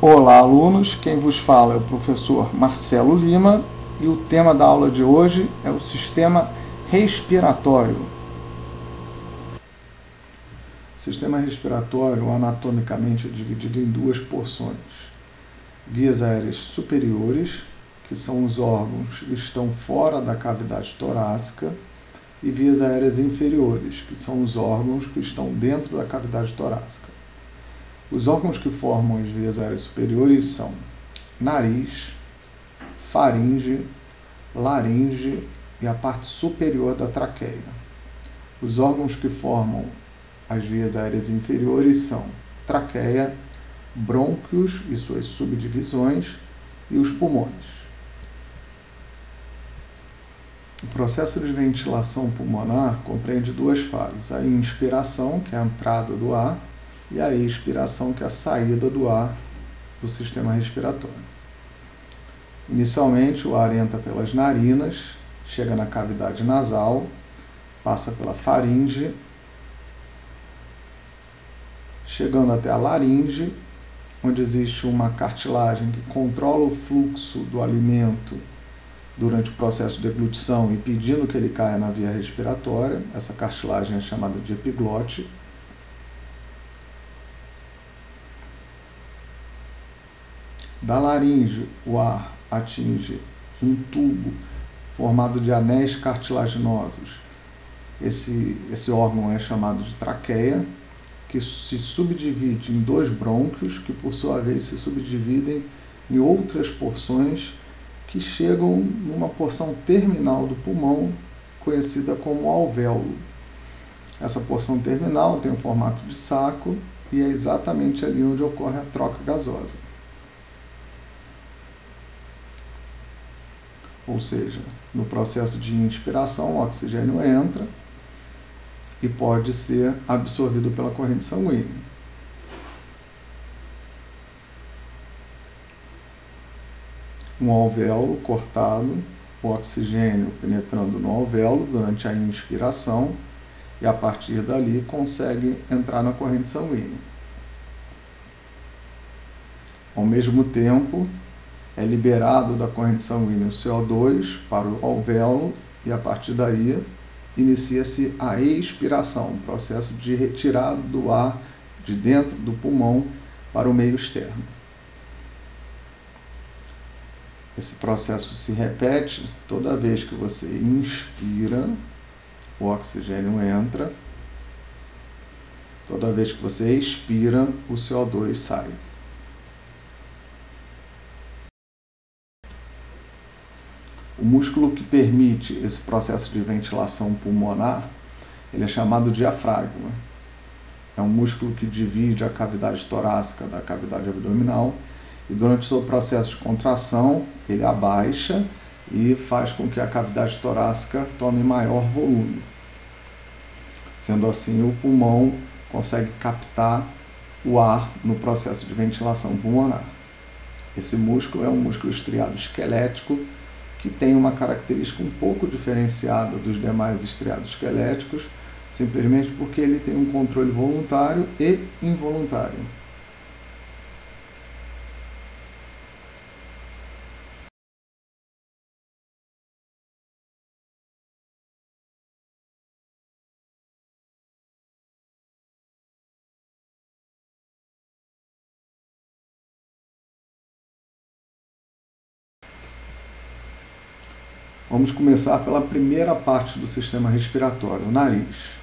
Olá, alunos, quem vos fala é o professor Marcelo Lima e o tema da aula de hoje é o sistema respiratório. O sistema respiratório, anatomicamente, é dividido em duas porções: vias aéreas superiores, que são os órgãos que estão fora da cavidade torácica, e vias aéreas inferiores, que são os órgãos que estão dentro da cavidade torácica. Os órgãos que formam as vias aéreas superiores são nariz, faringe, laringe e a parte superior da traqueia. Os órgãos que formam as vias aéreas inferiores são traqueia, brônquios e suas subdivisões e os pulmões. O processo de ventilação pulmonar compreende duas fases: a inspiração, que é a entrada do ar, e a expiração, que é a saída do ar do sistema respiratório. Inicialmente, o ar entra pelas narinas, chega na cavidade nasal, passa pela faringe, chegando até a laringe, onde existe uma cartilagem que controla o fluxo do alimento durante o processo de deglutição, impedindo que ele caia na via respiratória. Essa cartilagem é chamada de epiglote. Da laringe, o ar atinge um tubo formado de anéis cartilaginosos. Esse órgão é chamado de traqueia, que se subdivide em dois brônquios, que por sua vez se subdividem em outras porções que chegam numa porção terminal do pulmão, conhecida como alvéolo. Essa porção terminal tem o formato de saco e é exatamente ali onde ocorre a troca gasosa. Ou seja, no processo de inspiração, o oxigênio entra e pode ser absorvido pela corrente sanguínea. Um alvéolo cortado, o oxigênio penetrando no alvéolo durante a inspiração e a partir dali consegue entrar na corrente sanguínea. Ao mesmo tempo, é liberado da corrente sanguínea o CO2 para o alvéolo e a partir daí inicia-se a expiração, um processo de retirada do ar de dentro do pulmão para o meio externo. Esse processo se repete toda vez que você inspira, o oxigênio entra, toda vez que você expira, o CO2 sai. O músculo que permite esse processo de ventilação pulmonar, ele é chamado diafragma. É um músculo que divide a cavidade torácica da cavidade abdominal e durante o seu processo de contração, ele abaixa e faz com que a cavidade torácica tome maior volume. Sendo assim, o pulmão consegue captar o ar no processo de ventilação pulmonar. Esse músculo é um músculo estriado esquelético que tem uma característica um pouco diferenciada dos demais estriados esqueléticos, simplesmente porque ele tem um controle voluntário e involuntário. Vamos começar pela primeira parte do sistema respiratório, o nariz.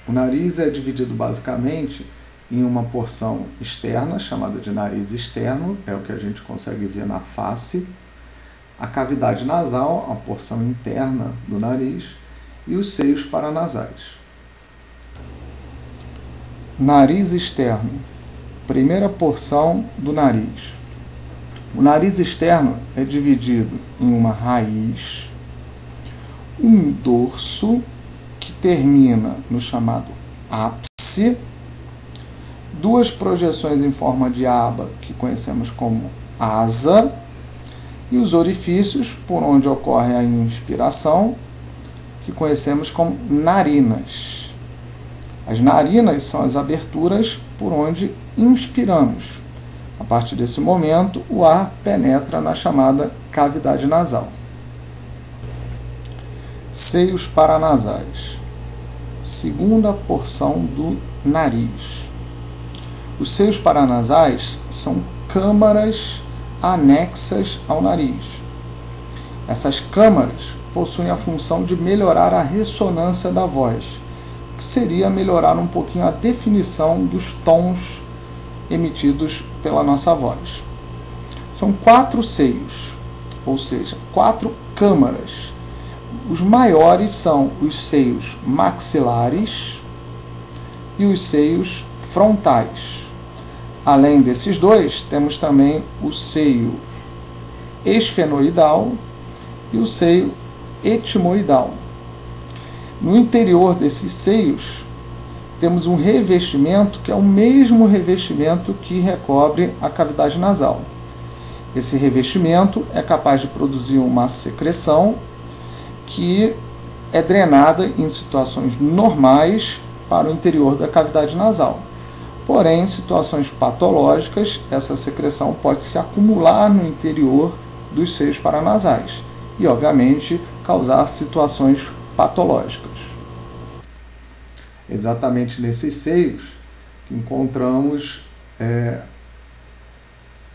O nariz é dividido basicamente em uma porção externa, chamada de nariz externo, é o que a gente consegue ver na face, a cavidade nasal, a porção interna do nariz, e os seios paranasais. Nariz externo, primeira porção do nariz. O nariz externo é dividido em uma raiz, um dorso, que termina no chamado ápice, duas projeções em forma de aba, que conhecemos como asa, e os orifícios por onde ocorre a inspiração, que conhecemos como narinas. As narinas são as aberturas por onde inspiramos. A partir desse momento, o ar penetra na chamada cavidade nasal. Seios paranasais. Segunda porção do nariz. Os seios paranasais são câmaras anexas ao nariz. Essas câmaras possuem a função de melhorar a ressonância da voz, que seria melhorar um pouquinho a definição dos tons emitidos pela nossa voz. São 4 seios, ou seja, 4 câmaras. Os maiores são os seios maxilares e os seios frontais. Além desses dois, temos também o seio esfenoidal e o seio etimoidal. No interior desses seios, temos um revestimento que é o mesmo revestimento que recobre a cavidade nasal. Esse revestimento é capaz de produzir uma secreção que é drenada em situações normais para o interior da cavidade nasal. Porém, em situações patológicas, essa secreção pode se acumular no interior dos seios paranasais e, obviamente, causar situações patológicas. Exatamente nesses seios que encontramos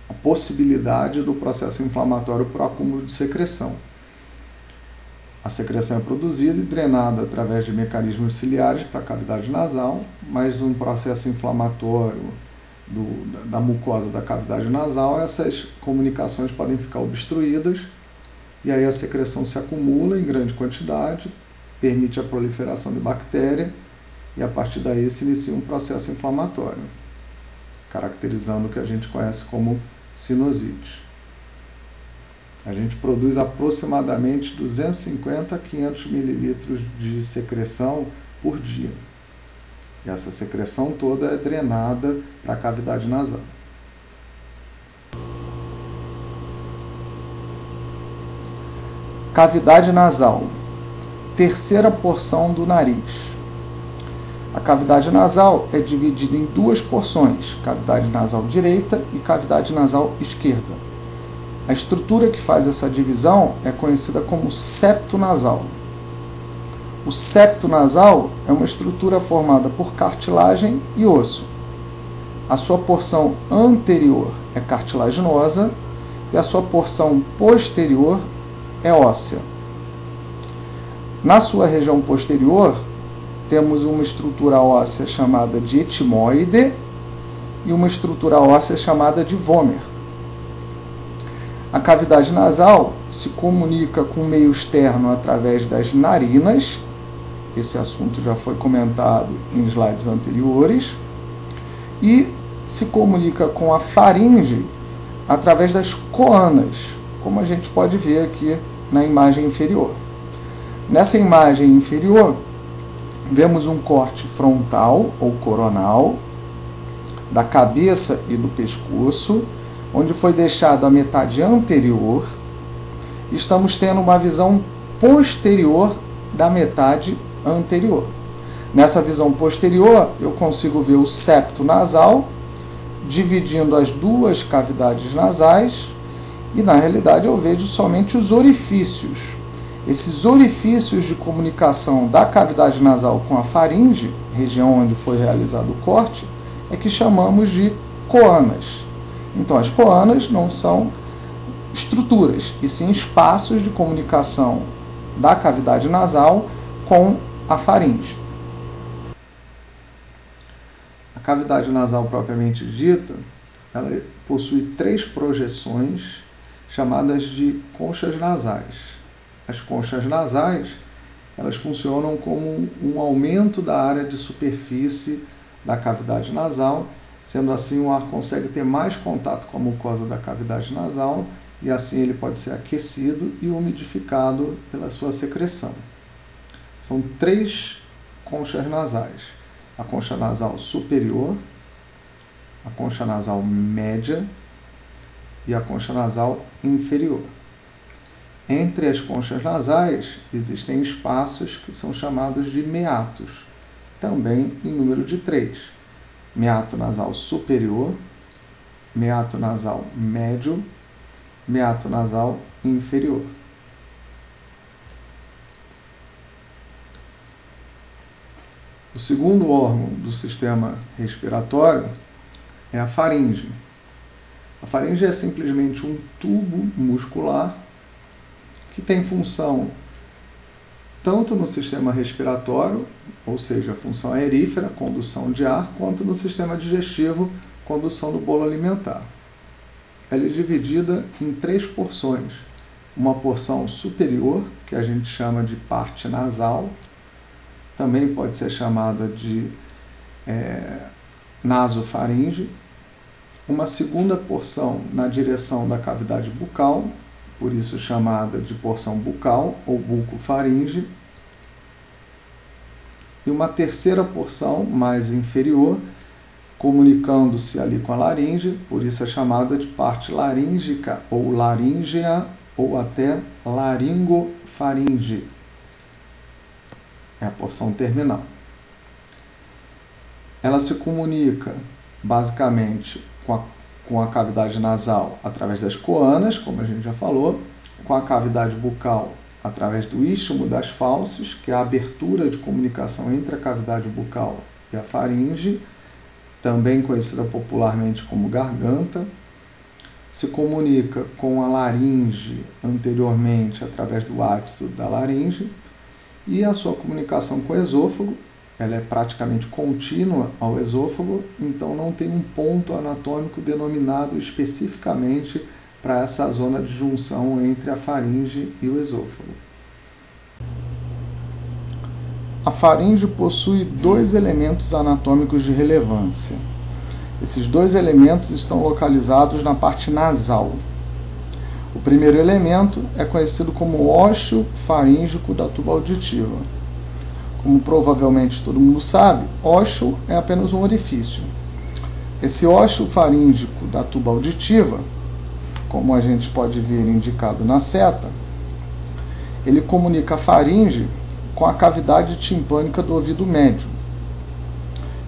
a possibilidade do processo inflamatório por acúmulo de secreção. A secreção é produzida e drenada através de mecanismos ciliares para a cavidade nasal, mas um processo inflamatório da mucosa da cavidade nasal, essas comunicações podem ficar obstruídas e aí a secreção se acumula em grande quantidade, permite a proliferação de bactéria e a partir daí se inicia um processo inflamatório, caracterizando o que a gente conhece como sinusite. A gente produz aproximadamente 250 a 500 mililitros de secreção por dia. E essa secreção toda é drenada para a cavidade nasal. Cavidade nasal. Terceira porção do nariz. A cavidade nasal é dividida em 2 porções, cavidade nasal direita e cavidade nasal esquerda. A estrutura que faz essa divisão é conhecida como septo nasal. O septo nasal é uma estrutura formada por cartilagem e osso. A sua porção anterior é cartilaginosa e a sua porção posterior é óssea. Na sua região posterior, temos uma estrutura óssea chamada de etimoide e uma estrutura óssea chamada de vômer. A cavidade nasal se comunica com o meio externo através das narinas, esse assunto já foi comentado em slides anteriores, e se comunica com a faringe através das coanas, como a gente pode ver aqui na imagem inferior. Nessa imagem inferior, vemos um corte frontal ou coronal da cabeça e do pescoço, onde foi deixado a metade anterior. Estamos tendo uma visão posterior da metade anterior. Nessa visão posterior, eu consigo ver o septo nasal, dividindo as 2 cavidades nasais, e na realidade eu vejo somente os orifícios. Esses orifícios de comunicação da cavidade nasal com a faringe, região onde foi realizado o corte, é que chamamos de coanas. Então, as coanas não são estruturas, e sim espaços de comunicação da cavidade nasal com a faringe. A cavidade nasal propriamente dita, ela possui 3 projeções chamadas de conchas nasais. As conchas nasais, elas funcionam como um aumento da área de superfície da cavidade nasal. Sendo assim, o ar consegue ter mais contato com a mucosa da cavidade nasal e assim ele pode ser aquecido e umidificado pela sua secreção. São 3 conchas nasais: a concha nasal superior, a concha nasal média e a concha nasal inferior. Entre as conchas nasais existem espaços que são chamados de meatos, também em número de 3. Meato nasal superior, meato nasal médio, meato nasal inferior. O segundo órgão do sistema respiratório é a faringe. A faringe é simplesmente um tubo muscular que tem função tanto no sistema respiratório, ou seja, função aerífera, condução de ar, quanto no sistema digestivo, condução do bolo alimentar. Ela é dividida em 3 porções. Uma porção superior, que a gente chama de parte nasal, também pode ser chamada de nasofaringe. Uma segunda porção na direção da cavidade bucal, por isso chamada de porção bucal ou bucofaringe. E uma terceira porção mais inferior, comunicando-se ali com a laringe, por isso é chamada de parte laríngica ou laríngea ou até laringofaringe. É a porção terminal. Ela se comunica basicamente com a cavidade nasal através das coanas, como a gente já falou, com a cavidade bucal através do istmo das fauces, que é a abertura de comunicação entre a cavidade bucal e a faringe, também conhecida popularmente como garganta. Se comunica com a laringe anteriormente através do átito da laringe, e a sua comunicação com o esôfago, ela é praticamente contínua ao esôfago, então não tem um ponto anatômico denominado especificamente para essa zona de junção entre a faringe e o esôfago. A faringe possui 2 elementos anatômicos de relevância. Esses 2 elementos estão localizados na parte nasal. O primeiro elemento é conhecido como ósseo faríngico da tuba auditiva. Como provavelmente todo mundo sabe, ósseo é apenas um orifício. Esse ósseo faríngico da tuba auditiva, como a gente pode ver indicado na seta, ele comunica a faringe com a cavidade timpânica do ouvido médio.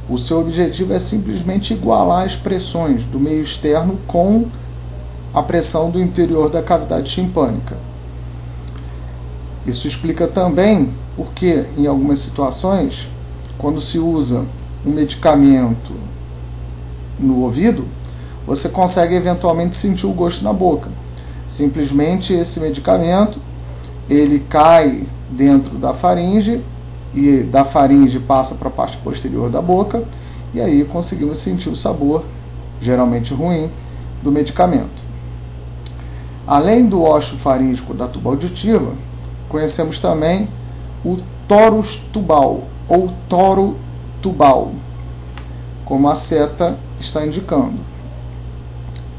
O seu objetivo é simplesmente igualar as pressões do meio externo com a pressão do interior da cavidade timpânica. Isso explica também porque, em algumas situações, quando se usa um medicamento no ouvido, você consegue eventualmente sentir o gosto na boca. Simplesmente esse medicamento, ele cai dentro da faringe e da faringe passa para a parte posterior da boca, e aí conseguimos sentir o sabor, geralmente ruim, do medicamento. Além do ósseo faríngico da tuba auditiva, conhecemos também o torus tubal ou toro tubal, como a seta está indicando.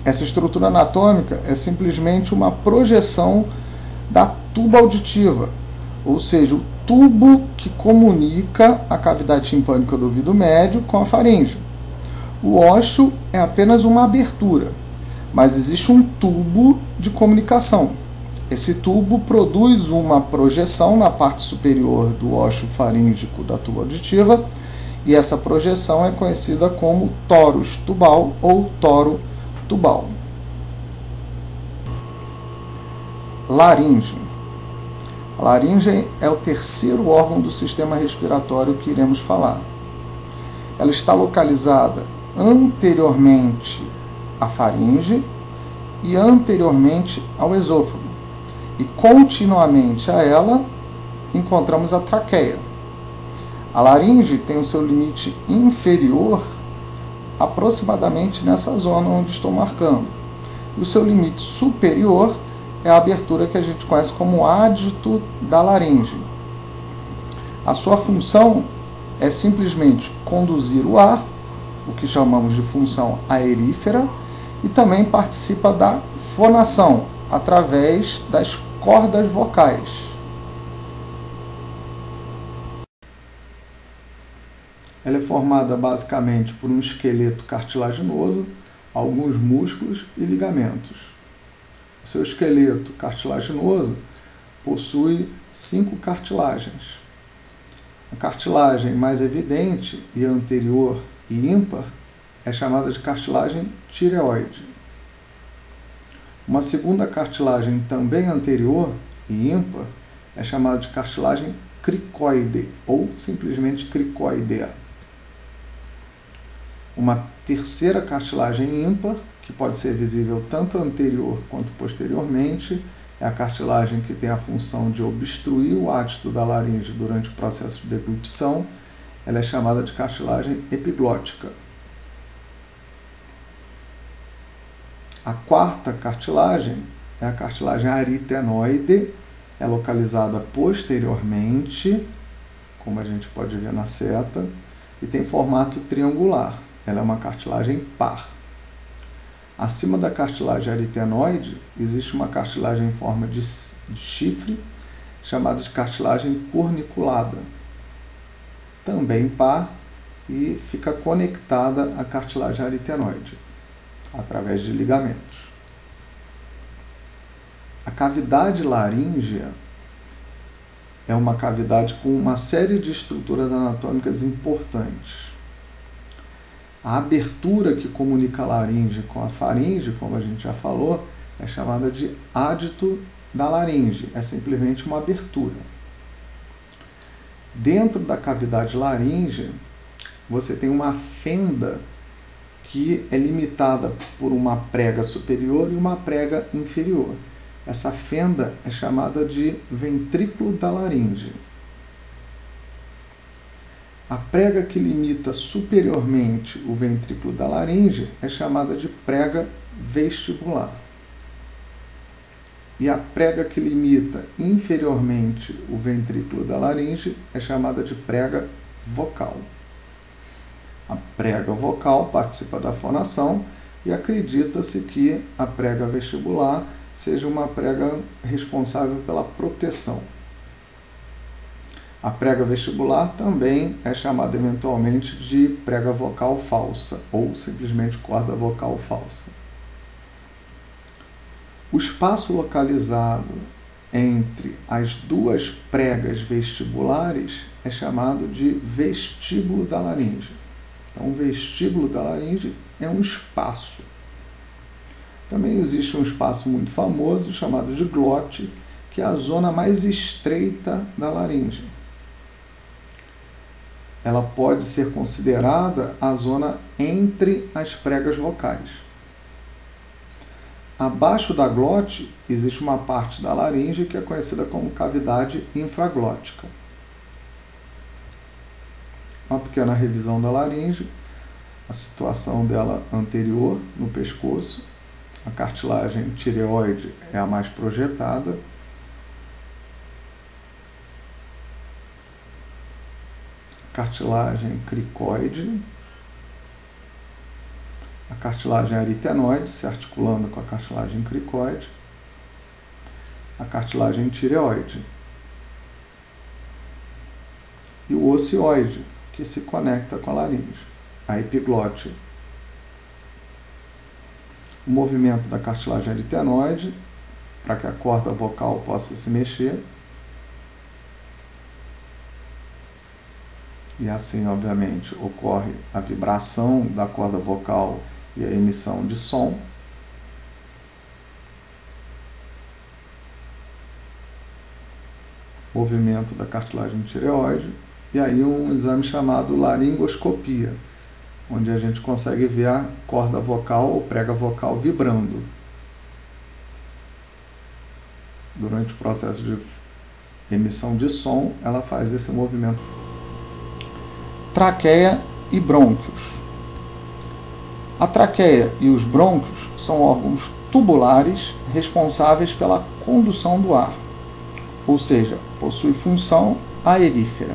Essa estrutura anatômica é simplesmente uma projeção da tuba auditiva, ou seja, o tubo que comunica a cavidade timpânica do ouvido médio com a faringe. O ósseo é apenas uma abertura, mas existe um tubo de comunicação. Esse tubo produz uma projeção na parte superior do ósseo faríngico da tuba auditiva, e essa projeção é conhecida como torus tubal ou toro tubal. Laringe. A laringe é o terceiro órgão do sistema respiratório que iremos falar. Ela está localizada anteriormente à faringe e anteriormente ao esôfago. E continuamente a ela encontramos a traqueia. A laringe tem o seu limite inferior aproximadamente nessa zona onde estou marcando. E o seu limite superior é a abertura que a gente conhece como ádito da laringe. A sua função é simplesmente conduzir o ar, o que chamamos de função aerífera, e também participa da fonação, através das cordas vocais. Ela é formada basicamente por um esqueleto cartilaginoso, alguns músculos e ligamentos. O seu esqueleto cartilaginoso possui 5 cartilagens. A cartilagem mais evidente e anterior e ímpar é chamada de cartilagem tireoide. Uma segunda cartilagem também anterior e ímpar é chamada de cartilagem cricoide ou simplesmente cricoidea. Uma terceira cartilagem ímpar, que pode ser visível tanto anterior quanto posteriormente, é a cartilagem que tem a função de obstruir o hátito da laringe durante o processo de deglutição. Ela é chamada de cartilagem epiglótica. A quarta cartilagem é a cartilagem aritenoide, é localizada posteriormente, como a gente pode ver na seta, e tem formato triangular. Ela é uma cartilagem par. Acima da cartilagem aritenoide, existe uma cartilagem em forma de chifre, chamada de cartilagem corniculada, também par, e fica conectada à cartilagem aritenoide, através de ligamentos. A cavidade laríngea é uma cavidade com uma série de estruturas anatômicas importantes. A abertura que comunica a laringe com a faringe, como a gente já falou, é chamada de ádito da laringe, é simplesmente uma abertura. Dentro da cavidade laríngea, você tem uma fenda que é limitada por uma prega superior e uma prega inferior. Essa fenda é chamada de ventrículo da laringe. A prega que limita superiormente o ventrículo da laringe é chamada de prega vestibular. E a prega que limita inferiormente o ventrículo da laringe é chamada de prega vocal. A prega vocal participa da fonação e acredita-se que a prega vestibular seja uma prega responsável pela proteção. A prega vestibular também é chamada eventualmente de prega vocal falsa ou simplesmente corda vocal falsa. O espaço localizado entre as duas pregas vestibulares é chamado de vestíbulo da laringe. Então, o vestíbulo da laringe é um espaço. Também existe um espaço muito famoso chamado de glote, que é a zona mais estreita da laringe. Ela pode ser considerada a zona entre as pregas vocais. Abaixo da glote existe uma parte da laringe que é conhecida como cavidade infraglótica. Uma pequena revisão da laringe, a situação dela anterior no pescoço, a cartilagem tireoide é a mais projetada, cartilagem cricoide, a cartilagem aritenoide se articulando com a cartilagem cricoide, a cartilagem tireoide e o ocioide, que se conecta com a laringe, a epiglote. O movimento da cartilagem aritenoide, para que a corda vocal possa se mexer, e assim, obviamente, ocorre a vibração da corda vocal e a emissão de som. Movimento da cartilagem tireoide, e aí um exame chamado laringoscopia, onde a gente consegue ver a corda vocal ou prega vocal vibrando. Durante o processo de emissão de som, ela faz esse movimento. Traqueia e brônquios. A traqueia e os brônquios são órgãos tubulares responsáveis pela condução do ar, ou seja, possui função aerífera.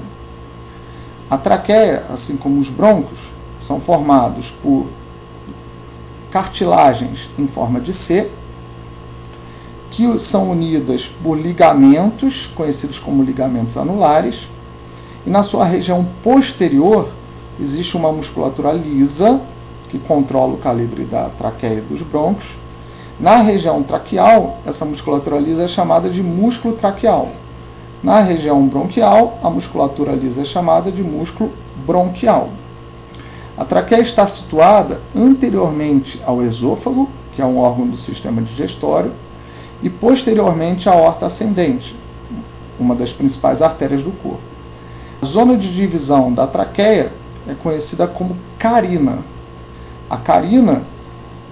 A traqueia, assim como os brônquios, são formados por cartilagens em forma de C, que são unidas por ligamentos, conhecidos como ligamentos anulares, e na sua região posterior existe uma musculatura lisa, que controla o calibre da traqueia e dos brônquios. Na região traqueal, essa musculatura lisa é chamada de músculo traqueal. Na região bronquial, a musculatura lisa é chamada de músculo bronquial. A traqueia está situada anteriormente ao esôfago, que é um órgão do sistema digestório, e posteriormente à aorta ascendente, uma das principais artérias do corpo. A zona de divisão da traqueia é conhecida como carina. A carina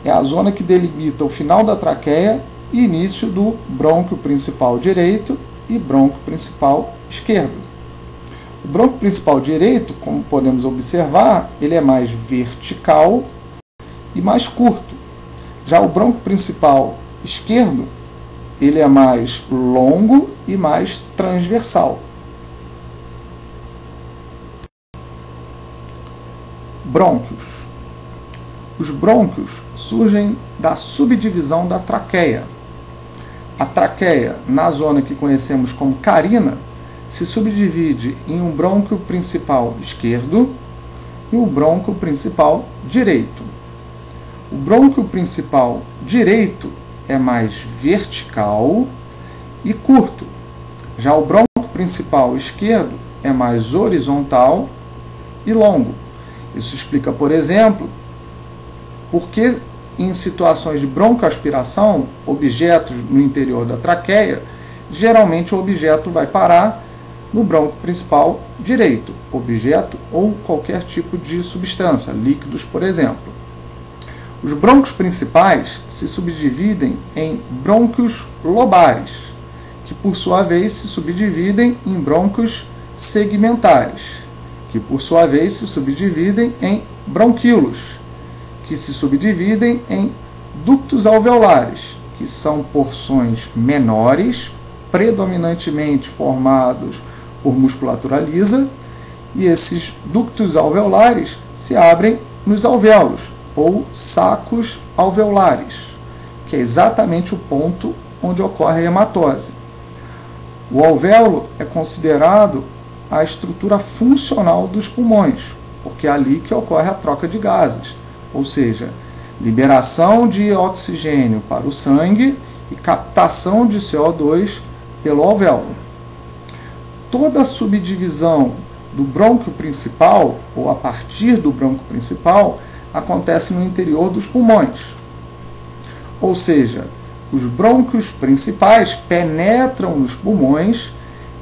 é a zona que delimita o final da traqueia e início do brônquio principal direito e brônquio principal esquerdo. O brônquio principal direito, como podemos observar, ele é mais vertical e mais curto. Já o brônquio principal esquerdo, ele é mais longo e mais transversal. Brônquios. Os brônquios surgem da subdivisão da traqueia. A traqueia, na zona que conhecemos como carina, se subdivide em um brônquio principal esquerdo e um brônquio principal direito. O brônquio principal direito é mais vertical e curto. Já o brônquio principal esquerdo é mais horizontal e longo. Isso explica, por exemplo, por que em situações de broncoaspiração, objetos no interior da traqueia, geralmente o objeto vai parar no brônquio principal direito, objeto ou qualquer tipo de substância, líquidos, por exemplo. Os brônquios principais se subdividem em brônquios lobares, que por sua vez se subdividem em brônquios segmentares, que por sua vez se subdividem em bronquíolos, que se subdividem em ductos alveolares, que são porções menores, predominantemente formados por musculatura lisa, e esses ductos alveolares se abrem nos alvéolos, ou sacos alveolares, que é exatamente o ponto onde ocorre a hematose. O alvéolo é considerado a estrutura funcional dos pulmões, porque é ali que ocorre a troca de gases, ou seja, liberação de oxigênio para o sangue e captação de CO2 pelo alvéolo. Toda a subdivisão do brônquio principal, ou a partir do brônquio principal, acontece no interior dos pulmões. Ou seja, os brônquios principais penetram nos pulmões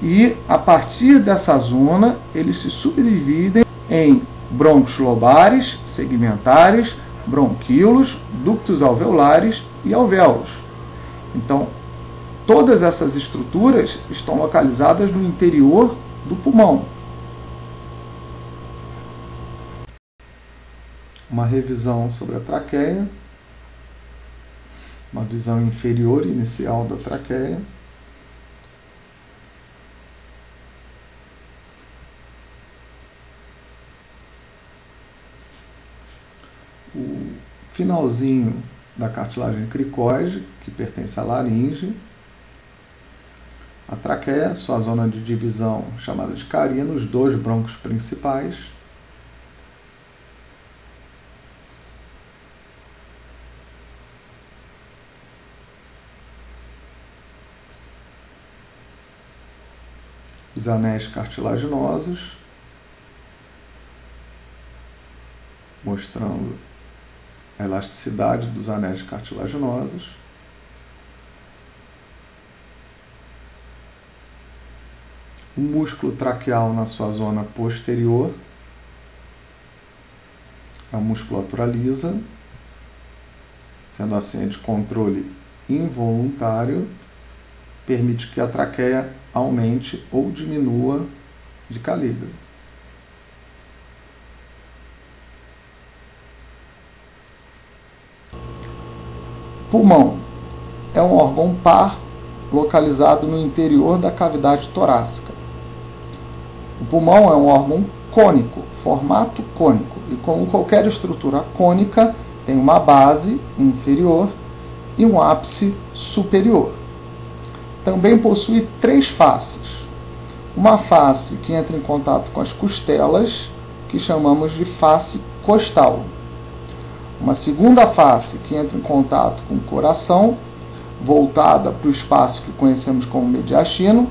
e, a partir dessa zona, eles se subdividem em brônquios lobares, segmentares, bronquíolos, ductos alveolares e alvéolos. Então, todas essas estruturas estão localizadas no interior do pulmão. Uma revisão sobre a traqueia, uma visão inferior inicial da traqueia. O finalzinho da cartilagem cricóide, que pertence à laringe. A traqueia, sua zona de divisão chamada de carina, os dois brônquios principais. Os anéis cartilaginosos, mostrando a elasticidade dos anéis cartilaginosos. O músculo traqueal na sua zona posterior, a musculatura lisa, sendo assim de controle involuntário, permite que a traqueia aumente ou diminua de calibre. Pulmão é um órgão par localizado no interior da cavidade torácica. O pulmão é um órgão cônico, formato cônico, e como qualquer estrutura cônica, tem uma base inferior e um ápice superior. Também possui três faces. Uma face que entra em contato com as costelas, que chamamos de face costal. Uma segunda face que entra em contato com o coração, voltada para o espaço que conhecemos como mediastino,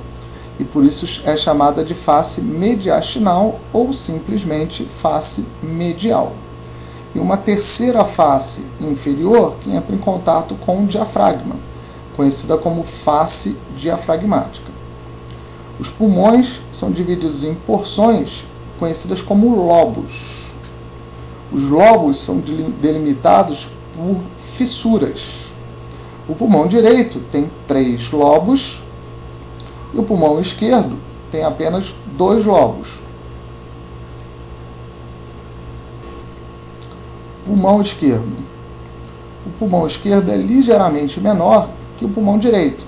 e por isso é chamada de face mediastinal ou simplesmente face medial. e uma terceira face inferior que entra em contato com o diafragma, conhecida como face diafragmática. Os pulmões são divididos em porções conhecidas como lobos. Os lobos são delimitados por fissuras. O pulmão direito tem 3 lobos e o pulmão esquerdo tem apenas 2 lobos. Pulmão esquerdo. O pulmão esquerdo é ligeiramente menor que o pulmão direito,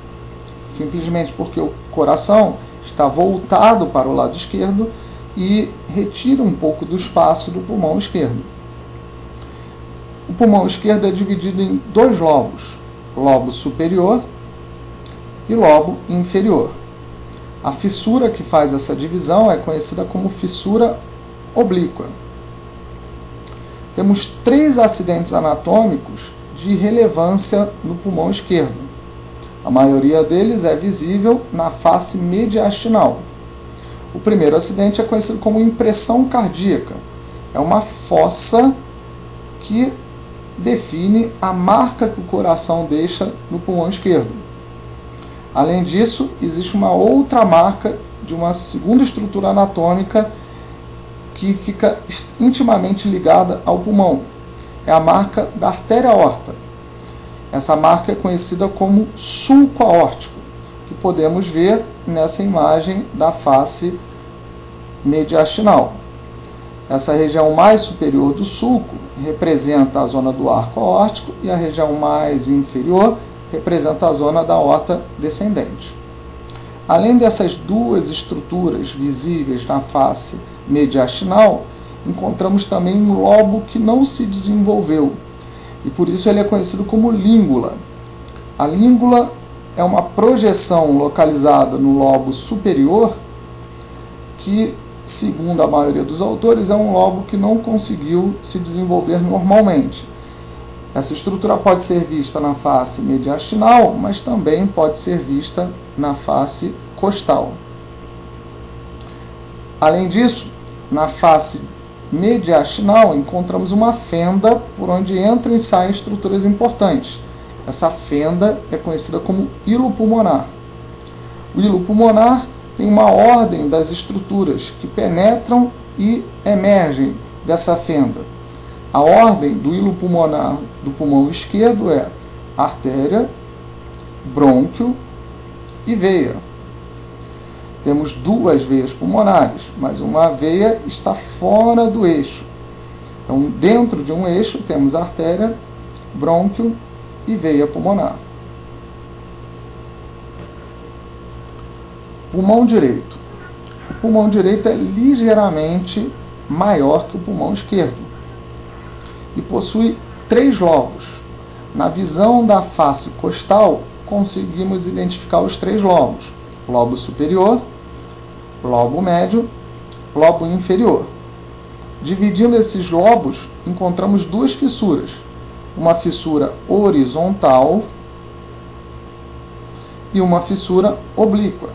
simplesmente porque o coração está voltado para o lado esquerdo e retira um pouco do espaço do pulmão esquerdo. O pulmão esquerdo é dividido em 2 lobos, lobo superior e lobo inferior. A fissura que faz essa divisão é conhecida como fissura oblíqua. Temos 3 acidentes anatômicos de relevância no pulmão esquerdo. A maioria deles é visível na face mediastinal. O primeiro acidente é conhecido como impressão cardíaca. É uma fossa que define a marca que o coração deixa no pulmão esquerdo. Além disso, existe uma outra marca de uma segunda estrutura anatômica que fica intimamente ligada ao pulmão. É a marca da artéria aorta. Essa marca é conhecida como sulco aórtico, que podemos ver nessa imagem da face mediastinal. Essa região mais superior do sulco representa a zona do arco aórtico e a região mais inferior representa a zona da aorta descendente. Além dessas 2 estruturas visíveis na face mediastinal, encontramos também um lobo que não se desenvolveu e por isso ele é conhecido como língula. A língula é uma projeção localizada no lobo superior que, segundo a maioria dos autores, é um lobo que não conseguiu se desenvolver normalmente. Essa estrutura pode ser vista na face mediastinal, mas também pode ser vista na face costal. Além disso, na face mediastinal encontramos uma fenda por onde entram e saem estruturas importantes. Essa fenda é conhecida como hilo pulmonar. O hilo pulmonar tem uma ordem das estruturas que penetram e emergem dessa fenda. A ordem do hilo pulmonar do pulmão esquerdo é artéria, brônquio e veia. Temos 2 veias pulmonares, mas uma veia está fora do eixo. Então, dentro de um eixo, temos artéria, brônquio e veia pulmonar. Pulmão direito. O pulmão direito é ligeiramente maior que o pulmão esquerdo e possui 3 lobos. Na visão da face costal, conseguimos identificar os 3 lobos: lobo superior, lobo médio, lobo inferior. Dividindo esses lobos, encontramos 2 fissuras. Uma fissura horizontal e uma fissura oblíqua.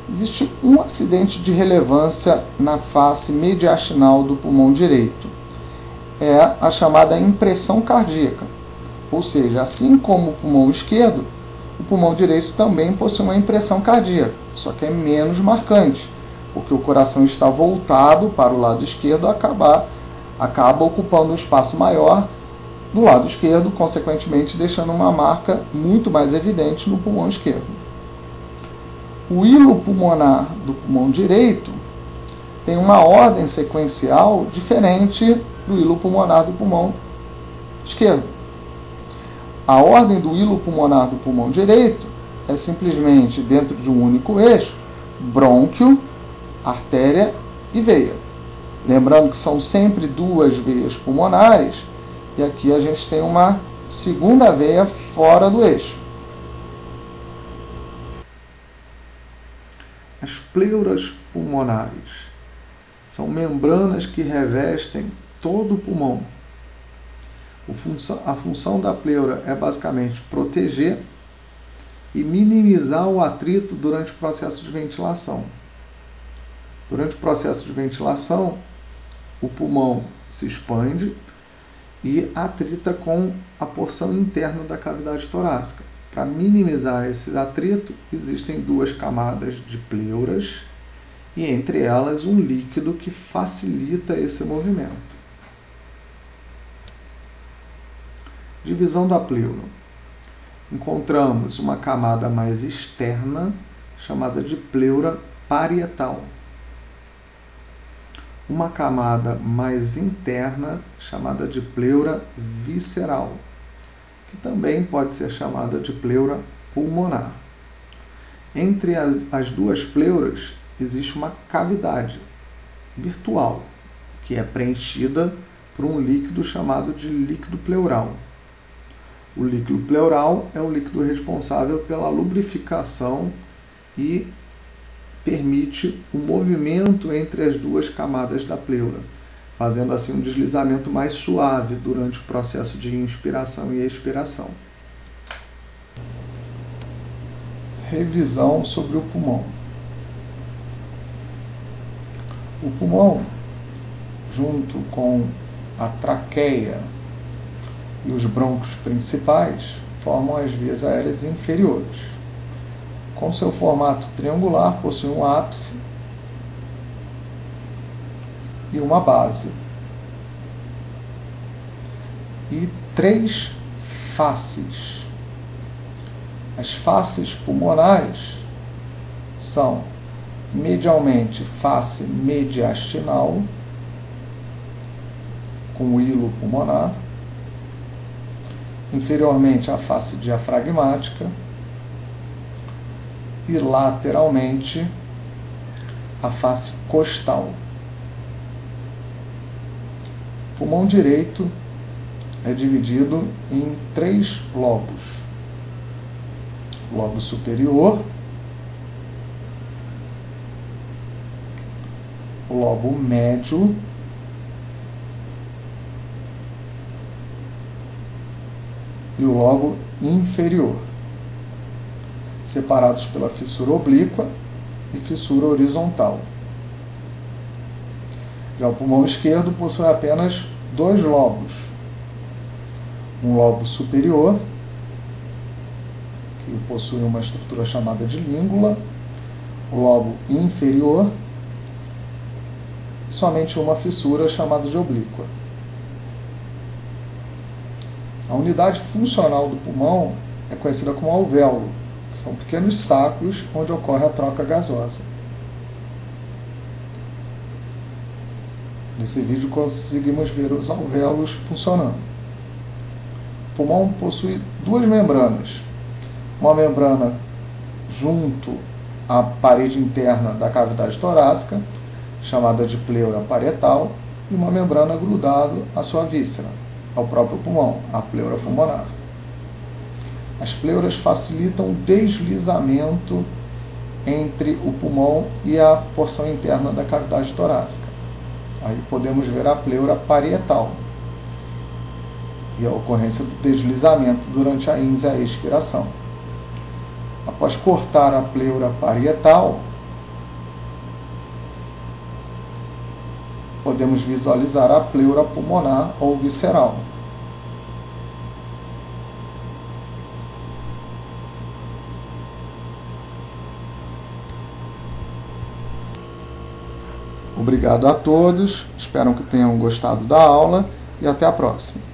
Existe um acidente de relevância na face mediastinal do pulmão direito. É a chamada impressão cardíaca. Ou seja, assim como o pulmão esquerdo, o pulmão direito também possui uma impressão cardíaca, só que é menos marcante, porque o coração está voltado para o lado esquerdo, acaba ocupando um espaço maior do lado esquerdo, consequentemente deixando uma marca muito mais evidente no pulmão esquerdo. O hilo pulmonar do pulmão direito tem uma ordem sequencial diferente do hilo pulmonar do pulmão esquerdo. A ordem do hilo pulmonar do pulmão direito é simplesmente dentro de um único eixo: brônquio, artéria e veia. Lembrando que são sempre 2 veias pulmonares e aqui a gente tem uma segunda veia fora do eixo. As pleuras pulmonares são membranas que revestem todo o pulmão. A função da pleura é basicamente proteger e minimizar o atrito durante o processo de ventilação. Durante o processo de ventilação, o pulmão se expande e atrita com a porção interna da cavidade torácica. Para minimizar esse atrito, existem duas camadas de pleuras e entre elas um líquido que facilita esse movimento. Divisão da pleura. Encontramos uma camada mais externa, chamada de pleura parietal. Uma camada mais interna, chamada de pleura visceral, que também pode ser chamada de pleura pulmonar. Entre as duas pleuras existe uma cavidade virtual, que é preenchida por um líquido chamado de líquido pleural. O líquido pleural é o líquido responsável pela lubrificação e permite o movimento entre as duas camadas da pleura, fazendo assim um deslizamento mais suave durante o processo de inspiração e expiração. Revisão sobre o pulmão. O pulmão, junto com a traqueia e os brônquios principais, formam as vias aéreas inferiores. Com seu formato triangular, possui um ápice e uma base. E 3 faces. As faces pulmonares são, medialmente, face mediastinal, com o hilo pulmonar, inferiormente a face diafragmática e lateralmente a face costal. O pulmão direito é dividido em 3 lobos. O lobo superior, o lobo médio e o lobo inferior, separados pela fissura oblíqua e fissura horizontal. Já o pulmão esquerdo possui apenas 2 lobos. Um lobo superior, que possui uma estrutura chamada de língula, o lobo inferior, e somente uma fissura chamada de oblíqua. A unidade funcional do pulmão é conhecida como alvéolo, que são pequenos sacos onde ocorre a troca gasosa. Nesse vídeo conseguimos ver os alvéolos funcionando. O pulmão possui 2 membranas. Uma membrana junto à parede interna da cavidade torácica, chamada de pleura parietal, e uma membrana grudado à sua víscera, ao próprio pulmão, a pleura pulmonar. As pleuras facilitam o deslizamento entre o pulmão e a porção interna da cavidade torácica. Aí podemos ver a pleura parietal e a ocorrência do deslizamento durante a índice e a expiração. Após cortar a pleura parietal, podemos visualizar a pleura pulmonar ou visceral. Obrigado a todos, espero que tenham gostado da aula e até a próxima.